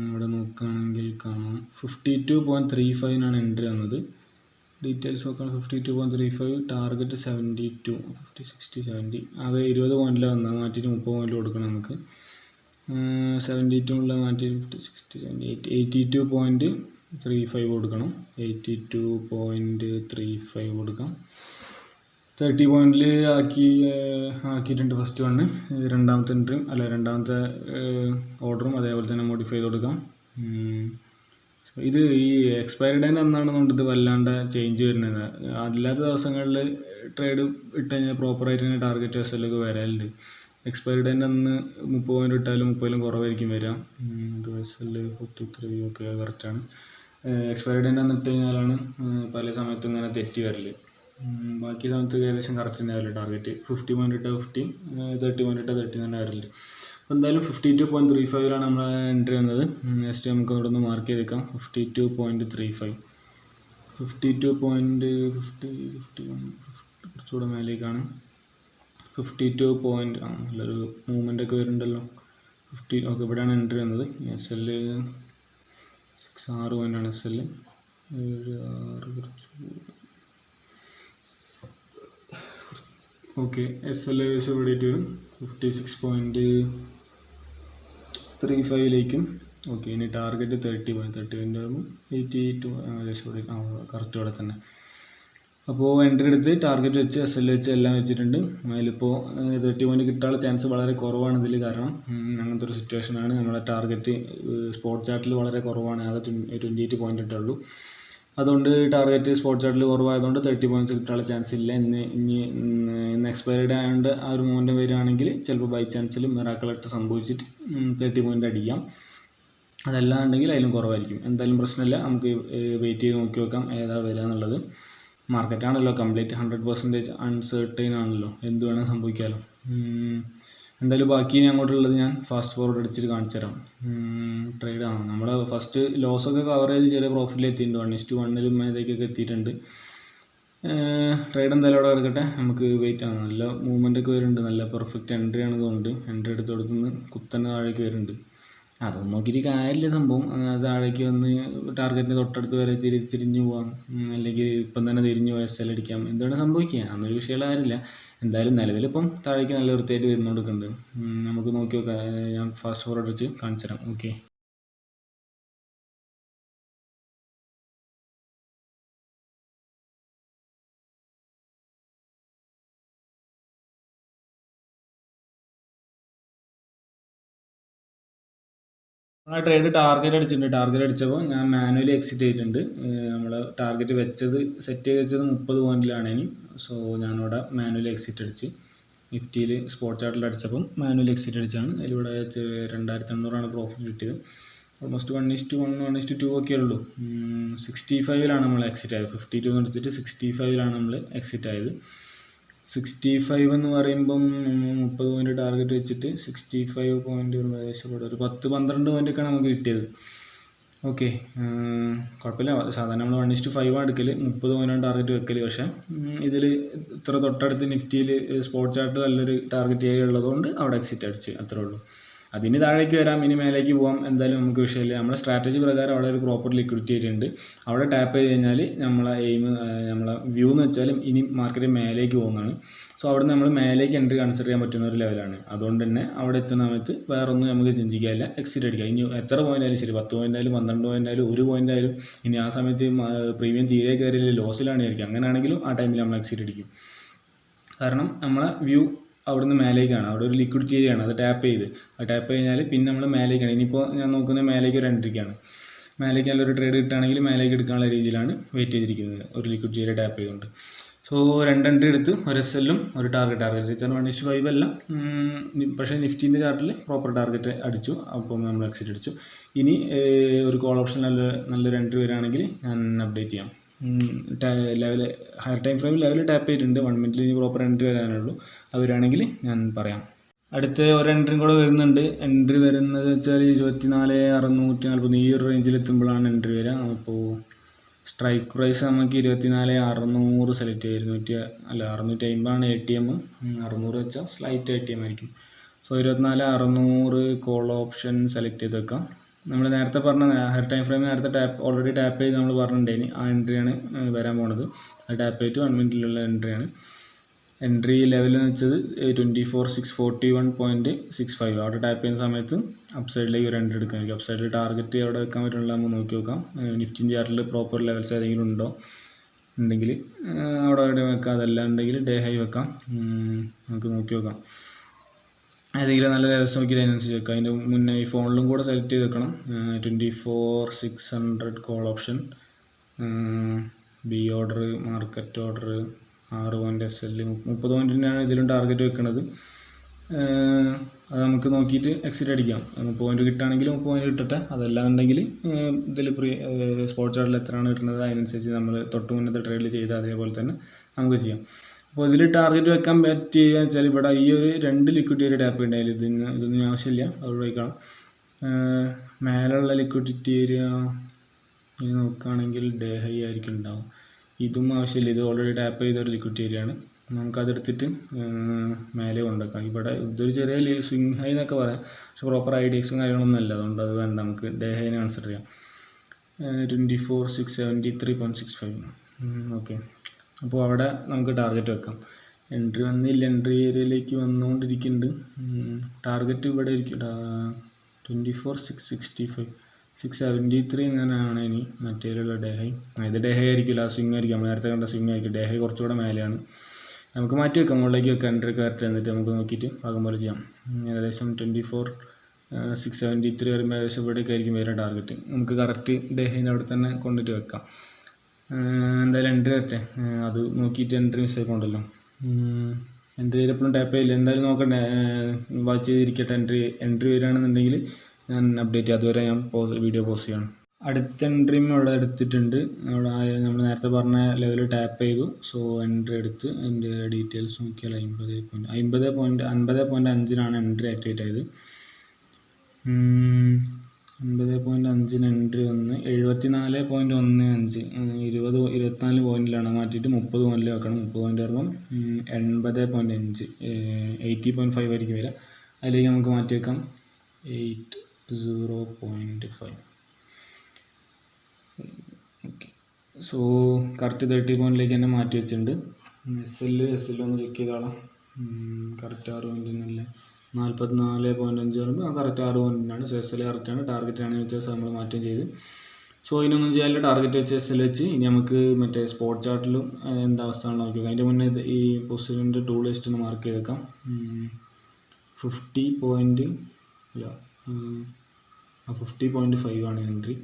ഇവിടെ നോക്കുകയാണെങ്കിൽ കാണാം 52.35 എൻട്രി വന്നത്. ഡീറ്റെയിൽസ് നോക്കുകയാണ്. 52.35 ടാർഗറ്റ് 72 50 60 70 ആകെ 20 പോയിന്റിലാണ് വന്നത്. മാറ്റിയിട്ട് 30 പോയിന്റ് കൊടുക്കണം നമുക്ക്. 72 മാറ്റി 50 60 70 82.35 കൊടുക്കണം. 82.35 കൊടുക്കാം. 30 പോയിന്റിൽ ആക്കിയിട്ടുണ്ട് ഫസ്റ്റ് വണ്ണ്. രണ്ടാമത്തെ എൻട്രിയും രണ്ടാമത്തെ ഓർഡറും അതേപോലെ തന്നെ മോഡിഫൈ ചെയ്ത് കൊടുക്കാം. ഇത് ഈ എക്സ്പയറി ഡേറ്റ് എന്നാണെന്നുകൊണ്ട് ഇത് വല്ലാണ്ട് ചേഞ്ച് വരുന്നത്. അല്ലാത്ത ദിവസങ്ങളിൽ ട്രേഡ് ഇട്ട് കഴിഞ്ഞാൽ പ്രോപ്പറായിട്ട് തന്നെ ടാർഗറ്റ് എസ്എല്ലൊക്കെ വരാറുണ്ട്. എക്സ്പയറി ഡേറ്റ് അന്ന് 30 പോയിന്റ് ഇട്ടാലും 30 കുറവായിരിക്കും വരിക. ഇത് എസ്എൽ 43 ഒക്കെ കറക്റ്റാണ്. എക്സ്പയറി ഡേറ്റ് അന്ന് ഇട്ട് കഴിഞ്ഞാലാണ് പല സമയത്തും ഇങ്ങനെ തെറ്റി വരല്. ബാക്കി സമയത്ത് ഏകദേശം കറക്റ്റ് തന്നെ വരില്ല. ടാർഗറ്റ് 50 പോയിന്റ് ഇട്ടാൽ 50, 30 പോയിന്റ് ഇട്ടാൽ 30 തന്നെ വരില്ല. അപ്പോൾ എന്തായാലും 52.35 നമ്മളെ എൻട്രി വന്നത്. നെക്സ്റ്റ് നമുക്ക് ഇവിടെ നിന്ന് മാർക്ക് ചെയ്തേക്കാം. 52.35 കുറച്ചുകൂടെ മേലേക്കാണ്. 52 നല്ലൊരു മൂവ്മെൻ്റ് ഒക്കെ വരുന്നുണ്ടല്ലോ. 50 ഓക്കെ ഇവിടെയാണ് എൻട്രി വന്നത്. SL 6 പോയിൻ്റാണ്. SL 6 okay. SL ഏകദേശം ഇവിടെ വരും 56.35 ഓക്കെ. ഇനി ടാർഗറ്റ് 30 പോയിന്റ് 82 ഏകദേശം ഇവിടെ കറക്റ്റ് ഇവിടെ തന്നെ. അപ്പോൾ എൻട്രി എടുത്ത് ടാർഗറ്റ് വെച്ച് SL വെച്ച് എല്ലാം വെച്ചിട്ടുണ്ട്. അതിലിപ്പോൾ 30 പോയിന്റ് കിട്ടാനുള്ള ചാൻസ് വളരെ കുറവാണ് ഇതിൽ. കാരണം അങ്ങനത്തെ ഒരു സിറ്റുവേഷനാണ്. നമ്മളെ ടാർഗറ്റ് സ്പോട്ട് ചാർട്ടിൽ വളരെ കുറവാണ്. ആകെ 28 പോയിന്റ് ഇട്ടുള്ളൂ. അതുകൊണ്ട് ടാർഗറ്റ് സ്പോട്ട് ചാർട്ടിൽ കുറവായതുകൊണ്ട് 30 പോയിന്റ്സ് കിട്ടാനുള്ള ചാൻസ് ഇല്ല. ഇന്ന് എക്സ്പയർഡ് ആയതുകൊണ്ട് ആ ഒരു മൂവ്മെൻറ്റ് വരികയാണെങ്കിൽ ചിലപ്പോൾ ബൈ ചാൻസിൽ മിറാക്കിളായിട്ട് സംഭവിച്ചിട്ട് 30 പോയിന്റ് അടിക്കാം. അതല്ലാന്നുണ്ടെങ്കിൽ അതിലും കുറവായിരിക്കും. എന്തായാലും പ്രശ്നമില്ല. നമുക്ക് വെയിറ്റ് ചെയ്ത് നോക്കി നോക്കാം ഏതാ വരിക എന്നുള്ളത്. മാർക്കറ്റാണല്ലോ, കംപ്ലീറ്റ് 100% അൺസേർട്ടൈൻ ആണല്ലോ. എന്ത് വേണം സംഭവിക്കാമല്ലോ. എന്തായാലും ബാക്കി ഇനി അങ്ങോട്ടുള്ളത് ഞാൻ ഫാസ്റ്റ് ഫോർവേഡ് അടിച്ചിട്ട് കാണിച്ചു തരാം. ട്രേഡ് ആണ് നമ്മൾ ഫസ്റ്റ് ലോസൊക്കെ കവർ ചെയ്ത് ചെറിയ പ്രോഫിറ്റിൽ എത്തിയിട്ടുണ്ട്. 1:1 മേലേക്കൊക്കെ എത്തിയിട്ടുണ്ട്. ട്രേഡ് എന്തായാലും അവിടെ കിടക്കട്ടെ. നമുക്ക് വെയിറ്റ് ആണ്. നല്ല മൂവ്മെൻ്റ് ഒക്കെ വരുന്നുണ്ട്. നല്ല പെർഫെക്റ്റ് എൻട്രി ആണ് തോന്നുന്നുണ്ട്. എൻട്രി എടുത്ത് കൊടുത്തുനിന്ന് കുത്തന്നെ താഴേക്ക് വരുന്നുണ്ട്. അതൊന്നും നോക്കിയിട്ട് കാര്യമില്ല സംഭവം. താഴേക്ക് വന്ന് ടാർഗറ്റിന് തൊട്ടടുത്ത് വരെ തിരിഞ്ഞു പോകാം, അല്ലെങ്കിൽ ഇപ്പം തന്നെ തിരിഞ്ഞു പോയി SL അടിക്കാം. എന്താണ് സംഭവിക്കുക അന്നൊരു വിഷയമുള്ള കാര്യമില്ല. എന്തായാലും നിലവിലിപ്പം താഴേക്ക് നല്ല വൃത്തിയായിട്ട് വരുന്നുകൊടുക്കുന്നുണ്ട്. നമുക്ക് നോക്കി നോക്കാം. ഞാൻ ഫാസ്റ്റ് ഫോർവേഡ് വെച്ച് കാണിച്ചു തരാം. ഓക്കെ. ആ ട്രേഡ് ടാർഗറ്റ് അടിച്ചിട്ടുണ്ട്. ടാർഗറ്റ് അടിച്ചപ്പോൾ ഞാൻ മാനുവലി എക്സിറ്റ് ചെയ്തിട്ടുണ്ട്. നമ്മൾ ടാർഗറ്റ് വെച്ചത് സെറ്റ് ചെയ്ത് വെച്ചത് 30 പോയിന്റിലാണ്. ഇനി സോ ഞാനിവിടെ മാനുവലി എക്സിറ്റ് അടിച്ച് നിഫ്റ്റിയിൽ സ്പോട്ട് ചാർട്ടിൽ അടിച്ചപ്പം മാനുവലി എക്സിറ്റ് അടിച്ചാണ്. അതിലൂടെ 2500 പ്രോഫിറ്റ് കിട്ടിയത്. ഓൾമോസ്റ്റ് 1:1 1:2 ഒക്കെ ഉള്ളൂ. 65 നമ്മൾ എക്സിറ്റ് ആയത്. 52 എടുത്തിട്ട് 65 നമ്മൾ എക്സിറ്റ് ആയത്. 65 എന്ന് പറയുമ്പം 30 പോയിന്റ് ടാർഗറ്റ് വെച്ചിട്ട് 65 പോയിന്റ് ഏകദേശം ഒരു 10-12 പോയിൻ്റൊക്കെയാണ് നമുക്ക് കിട്ടിയത്. ഓക്കെ, കുഴപ്പമില്ല. സാധാരണ നമ്മൾ 1:5 എടുക്കൽ, 30 പോയിൻ്റാണ് ടാർഗറ്റ് വെക്കൽ. പക്ഷേ ഇതിൽ ഇത്ര തൊട്ടടുത്ത് നിഫ്റ്റിയിൽ സ്പോട്ട് ചാർട്ട് നല്ലൊരു ടാർഗറ്റ് ഏരിയ ഉള്ളതുകൊണ്ട് അവിടെ എക്സിറ്റ് അടിച്ച് അത്രേ ഉള്ളൂ. അതിന് താഴേക്ക് വരാം, ഇനി മേലേക്ക് പോകാം. എന്തായാലും നമുക്ക് വിഷയമില്ല. നമ്മുടെ സ്ട്രാറ്റജി പ്രകാരം അവിടെ ഒരു പ്രോപ്പർ ലിക്വിഡിറ്റി ഏരിയ ഉണ്ട്. അവിടെ ടാപ്പ് ചെയ്ത് കഴിഞ്ഞാൽ നമ്മളെ എയിം, നമ്മളെ വ്യൂ എന്ന് വെച്ചാലും ഇനി മാർക്കറ്റ് മേലേക്ക് പോകുന്നതാണ്. സോ അവിടെ നമ്മൾ മേലേക്ക് എൻട്രി കൺസിഡർ ചെയ്യാൻ പറ്റുന്ന ഒരു ലെവലാണ്. അതുകൊണ്ട് തന്നെ അവിടെ എത്തുന്ന സമയത്ത് വേറെ ഒന്നും നമുക്ക് ചിന്തിക്കാനില്ല, എക്സിറ്റ് അടിക്കുക. ഇനി എത്ര പോയിന്റ് ആയാലും ശരി, 10 പോയിന്റ് ആയാലും 12 പോയിന്റ് ആയാലും 1 പോയിന്റ് ആയാലും, ഇനി ആ സമയത്ത് പ്രീമിയം തീരെ കയറിയില്ല, ലോസിലാണ് ആയിരിക്കും, അങ്ങനെയാണെങ്കിലും ആ ടൈമിൽ നമ്മൾ എക്സിറ്റ് അടിക്കും. കാരണം നമ്മളെ വ്യൂ അവിടുന്ന് മേലേക്കാണ്. അവിടെ ഒരു ലിക്വിഡിറ്റി ഏരിയയാണ്. അത് ടാപ്പ് ചെയ്ത് കഴിഞ്ഞാൽ പിന്നെ നമ്മൾ മേലേക്കാണ്. ഇനിയിപ്പോൾ ഞാൻ നോക്കുന്നത് മേലേക്ക് ഒരു എൻട്രിക്കാണ്. മേലേക്ക് നല്ലൊരു ട്രേഡ് കിട്ടുകയാണെങ്കിൽ മേലേക്ക് എടുക്കാനുള്ള രീതിയിലാണ് വെയിറ്റ് ചെയ്തിരിക്കുന്നത്, ഒരു ലിക്വിഡിറ്റി ഏരിയ ടാപ്പ് ചെയ്തുകൊണ്ട്. സോ 2 എൻട്രി എടുത്ത് ഒരു SL-ഉം ഒരു ടാർഗറ്റ് വെച്ചാൽ 1:5 അല്ല. പക്ഷേ നിഫ്റ്റീൻ്റെ ചാർട്ടിൽ പ്രോപ്പർ ടാർഗറ്റ് അടിച്ചു. അപ്പം നമ്മൾ എക്സിറ്റ് അടിച്ചു. ഇനി ഒരു കോൾ ഓപ്ഷൻ നല്ലൊരു എൻട്രി വരികയാണെങ്കിൽ ഞാൻ അപ്ഡേറ്റ് ചെയ്യാം. ലെവൽ ഹയർ ടൈം ഫ്രെയിമിൽ ലെവൽ ടാപ്പ് ചെയ്തിട്ടുണ്ട്. 1 മിനിറ്റിൽ ഇനി പ്രോപ്പർ എൻട്രി വരാനുള്ളൂ. അത് വരികയാണെങ്കിൽ ഞാൻ പറയാം. അടുത്ത ഒരു എൻട്രിയും കൂടെ വരുന്നുണ്ട്. എൻട്രി വരുന്നത് വെച്ചാൽ 24,640 ഈ ഒരു റേഞ്ചിൽ എത്തുമ്പോഴാണ് എൻട്രി വരിക. അപ്പോൾ സ്ട്രൈക്ക് പ്രൈസ് നമുക്ക് 24,600 സെലക്ട് ചെയ്യുക. 650 ATM. 600 വെച്ചാൽ സ്ലൈറ്റ് ATM ആയിരിക്കും. സോ 24,600 കോൾ ഓപ്ഷൻ സെലക്ട് ചെയ്ത് വെക്കാം. നമ്മൾ നേരത്തെ പറഞ്ഞ ഹെഡ് ടൈം ഫ്രെയിം നേരത്തെ ഓൾറെഡി ടാപ്പ് ചെയ്ത് നമ്മൾ പറഞ്ഞിട്ടുണ്ടായിന്. ആ എൻട്രിയാണ് വരാൻ പോണത്. അത് ടാപ്പ് ചെയ്തിട്ട് 1 മിനിറ്റിലുള്ള എൻട്രിയാണ്. എൻട്രി ലെവൽ എന്ന് വെച്ചത് 24,641.65. അവിടെ ടാപ്പ് ചെയ്യുന്ന സമയത്ത് അപ്പ് സൈഡിലേക്ക് ഒരു എൻട്രി എടുക്കാൻ. അപ്പ് സൈഡിൽ ടാർഗറ്റ് എവിടെ വെക്കാൻ പറ്റുള്ള നമ്മൾ നോക്കി നോക്കാം. നിഫ്റ്റിൻ്റെ ചാർട്ടിൽ പ്രോപ്പർ ലെവൽസ് ഏതെങ്കിലും ഉണ്ടെങ്കിൽ അവിടെ എവിടെ വെക്കാം. അതല്ല ഉണ്ടെങ്കിൽ ഡേ ഹൈ വെക്കാം. നമുക്ക് നോക്കി നോക്കാം. ഏതെങ്കിലും നല്ല ലെവൽസ് നോക്കിയിട്ട് അതിനനുസരിച്ച് വെക്കാം. അതിൻ്റെ മുന്നേ ഈ ഫോണിലും കൂടെ സെലക്ട് ചെയ്ത് വെക്കണം. 24,600 call option, B order, market order, 6 point SL 30 പോയിൻറ്റിനാണ് ഇതിലും ടാർഗറ്റ് വെക്കുന്നത്. അത് നമുക്ക് നോക്കിയിട്ട് എക്സിറ്റ് അടിക്കാം. 30 പോയിൻറ്റ് കിട്ടുകയാണെങ്കിൽ 30 പോയിൻറ്റ് കിട്ടട്ടെ. അതല്ലാന്നുണ്ടെങ്കിൽ ഇതിൽ സ്പോട്ട് ചാർട്ടിൽ എത്രയാണ് കിട്ടുന്നത് അതിനനുസരിച്ച് നമ്മൾ തൊട്ട് മുന്നത്തെ ട്രേഡിൽ ചെയ്ത് അതേപോലെ തന്നെ നമുക്ക് ചെയ്യാം. അപ്പോൾ ഇതിൽ ടാർഗറ്റ് വെക്കാൻ പറ്റിയ വെച്ചാൽ ഇവിടെ ഈ ഒരു 2 ലിക്വിഡിറ്റി ഏരിയ ടാപ്പ് ഉണ്ടായാലും ഇതൊന്നും ആവശ്യമില്ല, അത് ഒഴിവാക്കണം. മേലുള്ള ലിക്വിഡിറ്റി ഏരിയ ഇനി നോക്കുകയാണെങ്കിൽ ഡേ ഹൈ ആയിരിക്കും ഉണ്ടാവും. ഇതും ആവശ്യമില്ല, ഇത് ഓൾറെഡി ടാപ്പ് ചെയ്തൊരു ലിക്വിഡിറ്റി ഏരിയ ആണ്. നമുക്കതെടുത്തിട്ട് മേലെ കൊണ്ടുവെക്കാം. ഇവിടെ ഇതൊരു ചെറിയ സ്വിങ് ഹൈ എന്നൊക്കെ പറയാം, പക്ഷെ പ്രോപ്പർ IDXും കാര്യങ്ങളൊന്നും അല്ല. അതുകൊണ്ട് അത് വേണ്ട, നമുക്ക് ഡേ ഹൈനെ കൺസിഡർ ചെയ്യാം. 24,673.65. ഓക്കെ, അപ്പോൾ അവിടെ നമുക്ക് ടാർഗറ്റ് വെക്കാം. എൻട്രി വന്നില്ല, എൻട്രി ഏരിയയിലേക്ക് വന്നുകൊണ്ടിരിക്കുന്നുണ്ട്. ടാർഗറ്റ് ഇവിടെ ഇരിക്കും 24,665, 673 ഇങ്ങനെയാണ്. ഇനി മറ്റേലുള്ള ഡേ ഹൈ, ഇത് ഡേ ഹൈ ആയിരിക്കില്ല, ആ സ്വിങ് ആയിരിക്കും. നമ്മൾ നേരത്തെ കണ്ട സ്വിങ് ആയിരിക്കും. ഡേ ഹൈ കുറച്ചുകൂടെ മേലെയാണ്. നമുക്ക് മാറ്റി വെക്കാം, മുകളിലേക്ക് വെക്കാം. എൻട്രി കറക്റ്റ് എന്നിട്ട് നമുക്ക് നോക്കിയിട്ട് ഭാഗം പോലെ ചെയ്യാം. ഏകദേശം 24,673 വരുമ്പോൾ ഏകദേശം ഇവിടേക്ക് ആയിരിക്കും വരെ ടാർഗറ്റ്. നമുക്ക് കറക്റ്റ് ഡേ ഹൈൻ്റെ അവിടെ തന്നെ കൊണ്ടിട്ട് വെക്കാം. എന്തായാലും എൻട്രി വരട്ടെ, അത് നോക്കിയിട്ട് എൻട്രി മിസ്സേക്ക് ഉണ്ടല്ലോ. എൻട്രി എപ്പോഴും ടാപ്പ് ചെയ്യില്ല, എന്തായാലും നോക്കണ്ടേ, വാച്ച് ചെയ്തിരിക്കട്ടെ. എൻട്രി വരികയാണെന്നുണ്ടെങ്കിൽ ഞാൻ അപ്ഡേറ്റ് ചെയ്യാം. അതുവരെ ഞാൻ വീഡിയോ പോസ്റ്റ് ചെയ്യണം. അടുത്ത എൻട്രിയും അവിടെ എടുത്തിട്ടുണ്ട്. അവിടെ നമ്മൾ നേരത്തെ പറഞ്ഞ ലെവൽ ടാപ്പ് ചെയ്തു. സോ എൻട്രി എടുത്ത് അതിൻ്റെ ഡീറ്റെയിൽസ് നോക്കിയാൽ 50.5-നാണ് എൻട്രി ആക്ടിവേറ്റ് ആയത്. 50.5 എൻട്രി വന്ന് 74.15, 24 പോയിന്റിലാണ് മാറ്റിയിട്ട് 30 പോയിന്റിൽ വെക്കണം. 30 പോയിന്റ് ആകുമ്പം 80.5, 80.5 ആയിരിക്കും വരിക. അതിലേക്ക് നമുക്ക് മാറ്റി വെക്കാം 80.5. ഓക്കെ, സോ കറക്റ്റ് 30 പോയിന്റിലേക്ക് തന്നെ മാറ്റി വെച്ചിട്ടുണ്ട്. SL ഒന്ന് ചെക്ക് ചെയ്താളാം. കറക്റ്റ് 6 പോയിന്റിനല്ലേ, 44.5 പറയുമ്പോൾ കറക്റ്റ് 6 പോയിന്റിനാണ്. സോ SL കറക്റ്റാണ്. ടാർഗറ്റാണ് വെച്ചാൽ നമ്മൾ മാറ്റം ചെയ്ത്. സോ ഇതിനൊന്നും ചെയ്യാനില്ല, ടാർഗറ്റ് വെച്ച് SL വെച്ച്. ഇനി നമുക്ക് മറ്റേ സ്പോട്ട് ചാർട്ടിലും എന്താ അവസ്ഥ ആണെന്ന് നോക്കി നോക്കാം. അതിൻ്റെ മുന്നേ ഈ പൊസിഷൻ്റെ ടൂൾ ലിസ്റ്റ് ഒന്ന് മാർക്ക് ചെയ്തേക്കാം. 50.5 ആണ് എൻട്രി.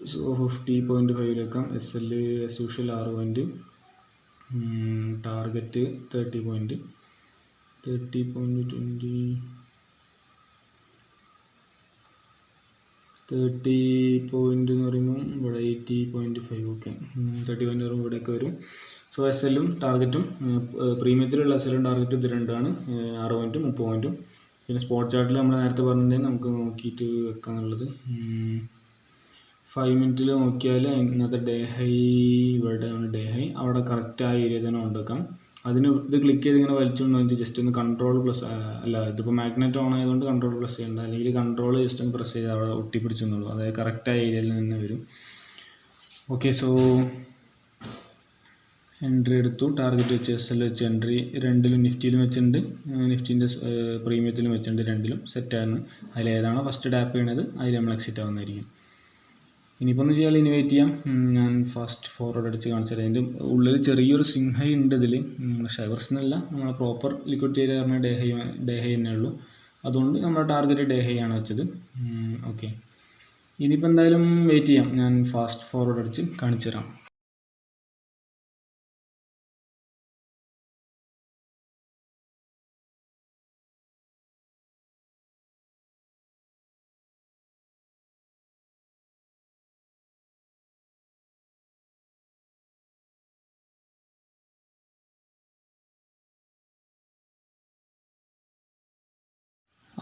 സോ 50.5 വെക്കാം. SL as usual 6 point, target 30 point, 30.20, 30 point എന്ന് പറയുമ്പോൾ ഇവിടെ 80.5. ഓക്കെ, 30 പോയിൻ്റ് പറയുമ്പോൾ ഇവിടെയൊക്കെ വരും. സോ SLും ടാർഗറ്റും പ്രീമിയത്തിലുള്ള SLും ടാർഗറ്റും ഇത് രണ്ടാണ്, 6 പോയിൻറ്റും 30 പോയിൻറ്റും. പിന്നെ സ്പോട്ട് ചാർട്ടിൽ നമ്മൾ നേരത്തെ പറഞ്ഞിട്ടുണ്ടെങ്കിൽ നമുക്ക് നോക്കിയിട്ട് വെക്കാന്നുള്ളത്. 5 മിനിറ്റിൽ നോക്കിയാൽ ഇന്നത്തെ ഡേ ഹൈ ഇവിടെയാണ്. ഡേ ഹൈ അവിടെ കറക്റ്റ് ആ ഏരിയ തന്നെ കൊണ്ടുവെക്കാം. അതിന് ഇത് ക്ലിക്ക് ചെയ്ത് ഇങ്ങനെ വലിച്ചുകൊണ്ട് വന്നിട്ട് ജസ്റ്റ് ഒന്ന് കൺട്രോൾ പ്ലസ്, അല്ല ഇതിപ്പോൾ മാഗ്നറ്റ് ഓൺ ആയതുകൊണ്ട് കൺട്രോൾ പ്ലസ് ചെയ്യേണ്ട, അല്ലെങ്കിൽ കൺട്രോൾ ജസ്റ്റ് ഒന്ന് പ്രസ് ചെയ്ത് അവിടെ ഒട്ടിപ്പിടിച്ചെന്നുള്ളൂ. അതായത് കറക്റ്റ് ആ ഏരിയയിൽ തന്നെ വരും. ഓക്കെ, സോ എൻട്രി എടുത്തു, ടാർഗറ്റ് വെച്ച് SL വെച്ച് എൻട്രി രണ്ടിലും നിഫ്റ്റിയിലും വെച്ചിട്ടുണ്ട്, നിഫ്റ്റിൻ്റെ പ്രീമിയത്തിലും വെച്ചിട്ടുണ്ട്. രണ്ടിലും സെറ്റാണ്. അതിലേതാണോ ഫസ്റ്റ് ടാപ്പ് ചെയ്യണത് അതിൽ നമ്മൾ എക്സിറ്റ് ആവുന്നതായിരിക്കും. ഇനിയിപ്പോൾ ഒന്ന് ചെയ്യാൻ ഇനി വെയിറ്റ് ചെയ്യാം. ഞാൻ ഫാസ്റ്റ് ഫോർവേഡ് അടിച്ച് കാണിച്ചു തരാം. അതിൻ്റെ ഉള്ളിൽ ചെറിയൊരു സ്വിങ് ഹൈ ഉണ്ട് ഇതിൽ, പക്ഷേ പ്രശ്നമല്ല. നമ്മളെ പ്രോപ്പർ ലിക്വിഡിറ്റി ഏരിയ പറഞ്ഞാൽ ഡേ ഹൈ തന്നെ ഉള്ളൂ. അതുകൊണ്ട് നമ്മുടെ ടാർഗറ്റ് ഡേ ഹൈ ആണ് വെച്ചത്. ഓക്കെ, ഇനിയിപ്പോൾ എന്തായാലും വെയിറ്റ് ചെയ്യാം. ഞാൻ ഫാസ്റ്റ് ഫോർവേഡ് അടിച്ച് കാണിച്ചു തരാം.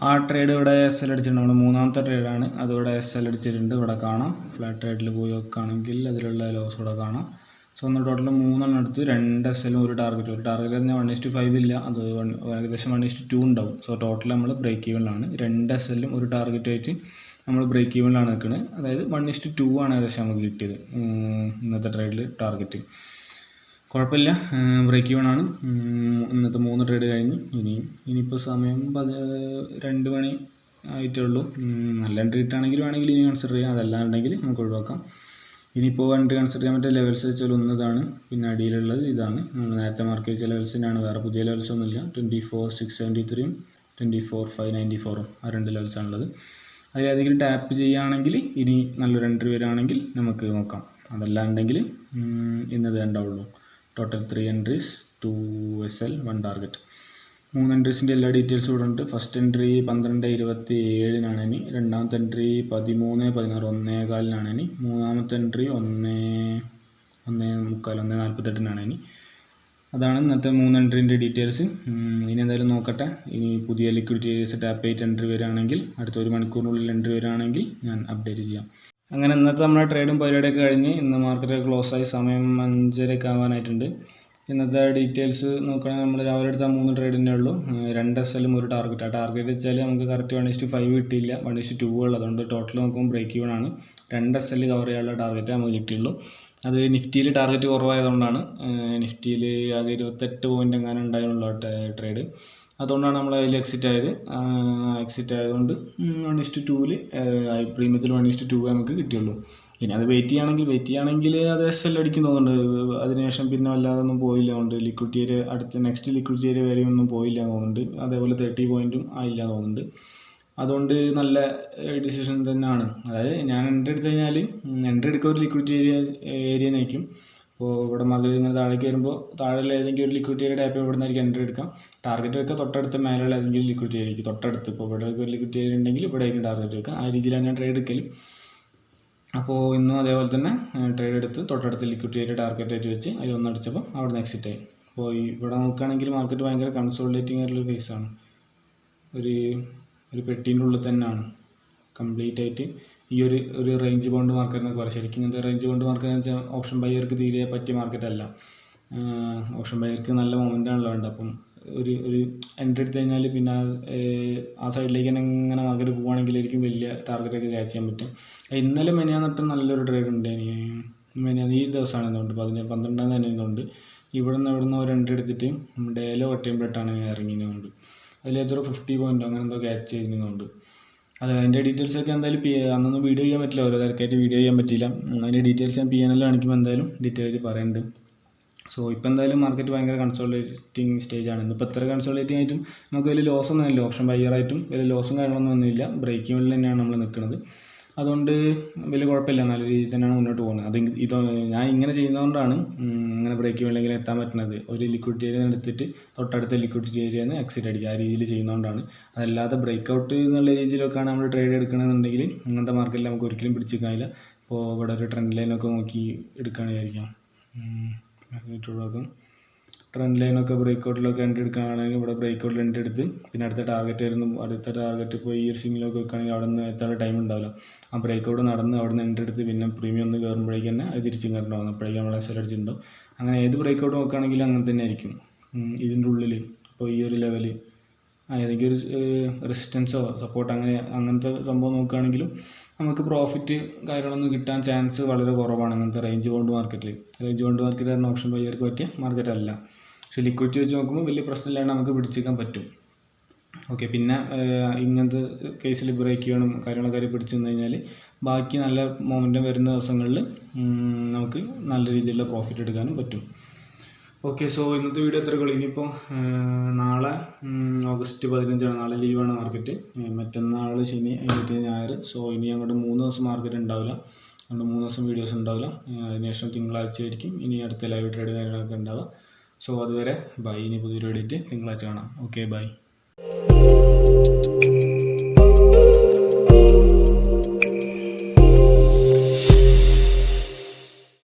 ആ ട്രേഡ് ഇവിടെ SL അടിച്ചിട്ടുണ്ട്. നമ്മൾ മൂന്നാമത്തെ ട്രേഡാണ്, അതിവിടെ SL അടിച്ചിട്ടുണ്ട്. ഇവിടെ കാണാം ഫ്ലാറ്റ് ട്രേഡിൽ പോയി നോക്കുകയാണെങ്കിൽ അതിലുള്ള ലോസ് ഇവിടെ കാണാം. സോ നമ്മൾ ടോട്ടൽ 3 എടുത്ത് 2 SLും ഒരു ടാർഗറ്റ് പറഞ്ഞാൽ 1:5 ഇല്ല, അത് ഏകദേശം 1:2 ഉണ്ടാവും. സോ ടോട്ടൽ നമ്മൾ ബ്രേക്ക് ഈവനിലാണ്. 2 SLും ഒരു ടാർഗറ്റായിട്ട് നമ്മൾ ബ്രേക്ക് ഈവനിലാണ് നിൽക്കുന്നത്. അതായത് 1:2 ആണ് ഏകദേശം നമുക്ക് കിട്ടിയത് ഇന്നത്തെ ട്രേഡിൽ ടാർഗറ്റ്. കുഴപ്പമില്ല, ബ്രേക്ക് ഈവൺ ആണ്. ഇന്നത്തെ 3 ട്രേഡ് കഴിഞ്ഞ് ഇനിയിപ്പോൾ സമയം 2 മണി ആയിട്ടേ ഉള്ളൂ. നല്ല എൻട്രി ഇട്ടാണെങ്കിൽ വേണമെങ്കിൽ ഇനി കൺസിഡർ ചെയ്യാം, അതല്ലാണ്ടെങ്കിൽ നമുക്ക് ഒഴിവാക്കാം. ഇനിയിപ്പോൾ എൻട്രി കൺസിഡർ ചെയ്യാൻ പറ്റിയ ലെവൽസ് വെച്ചാൽ ഒന്നതാണ്, പിന്നെ അടിയിലുള്ളത് ഇതാണ്. നമ്മൾ നേരത്തെ മാർക്ക് ചെയ്ത ലെവൽസ് തന്നെയാണ്, വേറെ പുതിയ ലെവൽസ് ഒന്നുമില്ല. 24,673 24,594 ആ 2 ലെവൽസാണുള്ളത്. അതിലേതെങ്കിലും ടാപ്പ് ചെയ്യുകയാണെങ്കിൽ ഇനി നല്ലൊരു എൻട്രി വരികയാണെങ്കിൽ നമുക്ക് നോക്കാം, അതല്ലാണ്ടെങ്കിൽ ഇന്നത് ഉണ്ടാവുള്ളൂ. Total 3 entries, 2 SL 1 target. 3 എൻട്രീസിൻ്റെ എല്ലാ ഡീറ്റെയിൽസും ഇവിടെ ഉണ്ട്. ഫസ്റ്റ് എൻട്രി 12:27 ഇനി, രണ്ടാമത്തെ എൻട്രി 13:16 1:15 ഇനി, മൂന്നാമത്തെ എൻട്രി 1:45 ഇനി. അതാണ് ഇന്നത്തെ 3 എൻട്രീൻ്റെ ഡീറ്റെയിൽസ്. ഇനി എന്തായാലും നോക്കട്ടെ, ഇനി പുതിയ ലിക്വിഡിറ്റി ഏരിയസ് ടാപ്പ് 8 എൻട്രി വരികയാണെങ്കിൽ അടുത്ത 1 മണിക്കൂറിനുള്ളിൽ എൻട്രി വരികയാണെങ്കിൽ ഞാൻ അപ്ഡേറ്റ് ചെയ്യാം. അങ്ങനെ ഇന്നത്തെ നമ്മുടെ ട്രേഡും പരിപാടിയൊക്കെ കഴിഞ്ഞ് ഇന്ന് മാർക്കറ്റ് ക്ലോസ് ആയി, സമയം 5:30 ആവാനായിട്ടുണ്ട്. ഇന്നത്തെ ഡീറ്റെയിൽസ് നോക്കുകയാണെങ്കിൽ നമ്മൾ രാവിലെ എടുത്ത 3 ട്രേഡിൻ്റെ ഉള്ളൂ. 2 SLും ഒരു ടാർഗറ്റ്. ആ ടാർഗറ്റ് വെച്ചാൽ നമുക്ക് കറക്റ്റ് 1:5 കിട്ടിയില്ല, 1:2 ഉള്ളത്. അതുകൊണ്ട് ടോട്ടൽ നോക്കുമ്പോൾ ബ്രേക്ക് ഈവൺ ആണ്. 2 SL കവർ ചെയ്യാനുള്ള ടാർഗറ്റ് നമുക്ക് കിട്ടിയുള്ളൂ. അത് നിഫ്റ്റിയിൽ ടാർഗറ്റ് കുറവായതുകൊണ്ടാണ്. നിഫ്റ്റിയിൽ ആകെ 28 പോയിൻ്റ് എങ്ങാനും ഉണ്ടായുള്ള ട്രേഡ്, അതുകൊണ്ടാണ് നമ്മൾ അതിൽ എക്സിറ്റ് ആയതുകൊണ്ട് 1:2 പ്രീമിയത്തിൽ 1:2 നമുക്ക് കിട്ടിയുള്ളൂ. ഇനി അത് വെയിറ്റ് ചെയ്യുകയാണെങ്കിൽ അത് SL അടിക്കും തോന്നുന്നുണ്ട്. അതിനുശേഷം പിന്നെ വല്ലാതൊന്നും പോയില്ല, അതുകൊണ്ട് ലിക്വിഡിറ്റി ഏരിയ അടുത്ത നെക്സ്റ്റ് ലിക്വിഡിറ്റി ഏരിയ വരെയൊന്നും പോയില്ല തോന്നുന്നുണ്ട്. അതേപോലെ 30 പോയിൻറ്റും ആയില്ല തോന്നുന്നുണ്ട്. അതുകൊണ്ട് നല്ല ഡിസിഷൻ തന്നെയാണ്. അതായത് ഞാൻ എൻട്രി എടുത്തു കഴിഞ്ഞാൽ എൻട്രി എടുക്കുക ഒരു ലിക്വിഡിറ്റി ഏരിയ നയിക്കും. അപ്പോൾ ഇവിടെ മാർക്കറ്റ് ഇങ്ങനെ താഴേക്ക് വരുമ്പോൾ താഴെയുള്ള ഏതെങ്കിലും ഒരു ലിക്വിഡിറ്റി ഏരിയ ടൈപ്പ് ഇവിടെ നിന്നായിരിക്കും എൻട്രി എടുക്കാം. ടാർഗറ്റ് വെക്കുക തൊട്ടടുത്ത് മേലുള്ള ഏതെങ്കിലും ലിക്വിഡിറ്റി ഏരിയയ്ക്ക് തൊട്ടടുത്ത്. ഇപ്പോൾ ഇവിടെ ഒരു ലിക്വിഡിറ്റി ഏരിയ ഉണ്ടെങ്കിൽ ഇവിടെ ആയിരിക്കും ടാർഗറ്റ് വെക്കുക. ആ രീതിയിലാണ് ഞാൻ ട്രേഡ് എടുക്കൽ. അപ്പോൾ ഇന്നും അതേപോലെ തന്നെ ട്രേഡ് എടുത്ത് തൊട്ടടുത്ത് ലിക്വിഡിറ്റി ഏരിയ ടാർഗറ്റ് ആയിട്ട് വെച്ച് അതിൽ ഒന്നടിച്ചപ്പോൾ അവിടെ നിന്ന് എക്സിറ്റ് ആയി. അപ്പോൾ ഇവിടെ നോക്കുകയാണെങ്കിൽ മാർക്കറ്റ് ഭയങ്കര കൺസോളിഡേറ്റിംഗ് ആയിട്ടുള്ള ഫേസാണ്. ഒരു പെട്ടീൻ്റെ ഉള്ളിൽ തന്നെയാണ് കംപ്ലീറ്റ് ആയിട്ട്. ഈ ഒരു റേഞ്ച് ബൗണ്ട് മാർക്കറ്റ് എന്നൊക്കെ പറയാം. ശരിക്കും ഇങ്ങനത്തെ റേഞ്ച് ബൗണ്ട് മാർക്കറ്റ് എന്ന് വെച്ചാൽ ഓപ്ഷൻ ബയർക്ക് തീരെ പറ്റിയ മാർക്കറ്റല്ല. ഓപ്ഷൻ ബയർക്ക് നല്ല മൊമെൻ്റാണല്ലോ വേണ്ടത്. അപ്പം ഒരു എൻട്രി എടുത്തു കഴിഞ്ഞാൽ പിന്നെ ആ സൈഡിലേക്ക് തന്നെ ഇങ്ങനെ മാർക്കറ്റ് പോവുകയാണെങ്കിലായിരിക്കും വലിയ ടാർഗറ്റൊക്കെ ക്യാച്ച് ചെയ്യാൻ പറ്റും. ഇന്നലെ മെനിയാന്നിട്ട് നല്ലൊരു ട്രേഡ് ഉണ്ട്. ഈ ദിവസമാണ് ഇതുകൊണ്ട് 12-ാം തന്നെ ഇതുകൊണ്ട് ഇവിടുന്ന് ഒരു എൻട്രി എടുത്തിട്ട് ഡേയിലോ ഒറ്റയുമ്പോഴാണ് ഇറങ്ങിയതുകൊണ്ട് അതിലെത്ര 50 പോയിൻ്റ് അങ്ങനെ എന്തോ ക്യാച്ച് ചെയ്യുന്നുണ്ട്. അതിൻ്റെ ഡീറ്റെയിൽസൊക്കെ എന്തായാലും അന്നൊന്നും വീഡിയോ ചെയ്യാൻ പറ്റില്ല, ഓരോ തിരക്കായിട്ട് വീഡിയോ ചെയ്യാൻ പറ്റിയില്ല. അതിൻ്റെ ഡീറ്റെയിൽസ് ഞാൻ PNL കാണിക്കുമ്പോൾ എന്തായാലും ഡീറ്റെയിൽ ആയിട്ട് പറയുന്നുണ്ട്. സോ ഇപ്പോൾ എന്തായാലും മാർക്കറ്റ് ഭയങ്കര കൺസോളിഡേറ്റിംഗ് സ്റ്റേജാണ്. ഇന്നിപ്പോൾ എത്ര കൺസോളിഡേറ്റിംഗ് ആയിട്ടും നമുക്ക് വലിയ ലോസൊന്നും ഇല്ല. ഓപ്ഷൻ ബയ്യറായിട്ടും വലിയ ലോസും കാര്യങ്ങളൊന്നും ഒന്നുമില്ല. ബ്രേക്ക് ഈവനിൽ തന്നെയാണ് നമ്മൾ നിൽക്കുന്നത്. അതുകൊണ്ട് വലിയ കുഴപ്പമില്ല, നല്ല രീതിയിൽ തന്നെയാണ് മുന്നോട്ട് പോകുന്നത്. ഞാൻ ഇങ്ങനെ ചെയ്യുന്നതുകൊണ്ടാണ് ഇങ്ങനെ ബ്രേക്ക് ഈവനിലെങ്കിലും എത്താൻ പറ്റുന്നത്. ഒരു ലിക്വിഡിറ്റി ഏരിയ എടുത്തിട്ട് തൊട്ടടുത്ത ലിക്വിഡിറ്റി ഏരിയയിൽ നിന്ന് എക്സിറ്റ് അടിക്കുക, ആ രീതിയിൽ ചെയ്യുന്നതുകൊണ്ടാണ്. അതല്ലാതെ ബ്രേക്ക് ഔട്ട് എന്നുള്ള രീതിയിലൊക്കെയാണ് നമ്മൾ ട്രേഡ് എടുക്കണമെന്നുണ്ടെങ്കിൽ ഇങ്ങനത്തെ മാർക്കറ്റിൽ നമുക്ക് ഒരിക്കലും പിടിച്ചെടുക്കാനില്ല. ഇപ്പോൾ ഇവിടെ ഒരു ട്രെൻഡ് ലൈനൊക്കെ നോക്കി എടുക്കുകയാണ് വിചാരിക്കാം. ഒഴിവാക്കും. ട്രെൻഡ് ലൈനൊക്കെ ബ്രേക്ക് ഔട്ടിലൊക്കെ എൻട്രി എടുക്കുകയാണെങ്കിൽ ഇവിടെ ബ്രേക്ക് ഔട്ടിൽ എൻട്രി എടുത്ത് പിന്നെ അടുത്ത ടാർഗറ്റ് ഇപ്പോൾ ഈ ഒരു സിംഗിലൊക്കെ വെക്കുകയാണെങ്കിൽ അവിടെ നിന്ന് എത്താൻ ടൈം ഉണ്ടാവില്ല. ആ ബ്രേക്ക് ഔട്ട് നടന്ന് അവിടെ നിന്ന് എൻട്രി എടുത്ത് പിന്നെ പ്രീമിയം ഒന്ന് കയറുമ്പോഴേക്കും തന്നെ അത് തിരിച്ചും കയറുണ്ടാവും. അപ്പോഴേക്കും നമ്മളെ SL അടിച്ചിട്ടുണ്ടാവും. അങ്ങനെ ഏത് ബ്രേക്ക് ഔട്ട് നോക്കുകയാണെങ്കിലും അങ്ങനെ തന്നെ ആയിരിക്കും. ഇതിൻ്റെ ഉള്ളിൽ ഇപ്പോൾ ഈ ഒരു ലെവല് ഏതെങ്കിലും ഒരു റെസിസ്റ്റൻസോ സപ്പോർട്ട് അങ്ങനത്തെ സംഭവം നോക്കുകയാണെങ്കിലും നമുക്ക് പ്രോഫിറ്റ് കാര്യങ്ങളൊന്നും കിട്ടാൻ ചാൻസ് വളരെ കുറവാണ് അങ്ങനത്തെ റേഞ്ച് ബൗണ്ട് മാർക്കറ്റിൽ. റേഞ്ച് ബൗണ്ട് മാർക്കറ്റ് പറഞ്ഞ ഓപ്ഷൻ ബയ്യർക്ക് പറ്റിയ മാർക്കറ്റ് അല്ല. പക്ഷേ ലിക്വിഡിറ്റി വെച്ച് നോക്കുമ്പോൾ വലിയ പ്രശ്നമില്ലാണ്ട് നമുക്ക് പിടിച്ചേക്കാൻ പറ്റും. ഓക്കെ, പിന്നെ ഇങ്ങനത്തെ കേസിൽ ബ്രേക്ക് ചെയ്യണം കാര്യങ്ങളൊക്കെ പിടിച്ചു നിന്ന് കഴിഞ്ഞാൽ ബാക്കി നല്ല മൊമെൻറ്റം വരുന്ന ദിവസങ്ങളിൽ നമുക്ക് നല്ല രീതിയിലുള്ള പ്രോഫിറ്റ് എടുക്കാനും പറ്റും. ഓക്കെ, സോ ഇന്നത്തെ വീഡിയോ എത്രയുള്ളൂ. ഇനിയിപ്പോൾ നാളെ ഓഗസ്റ്റ് 15 നാളെ ലീവാണ് മാർക്കറ്റ്. മറ്റന്നാൾ ശനി, എന്നിട്ട് ഞായർ. സോ ഇനി അങ്ങോട്ട് 3 ദിവസം മാർക്കറ്റ് ഉണ്ടാവില്ല. അതുകൊണ്ട് 3 ദിവസം വീഡിയോസ് ഉണ്ടാവില്ല. അതിനുശേഷം തിങ്കളാഴ്ച ആയിരിക്കും ഇനി അടുത്ത ലൈവ് ട്രേഡ് കാര്യങ്ങളൊക്കെ ഉണ്ടാവുക. സോ അതുവരെ ബൈ. ഇനി പുതിയൊരു വീഡിയോ തിങ്കളാഴ്ച കാണാം. Okay, by.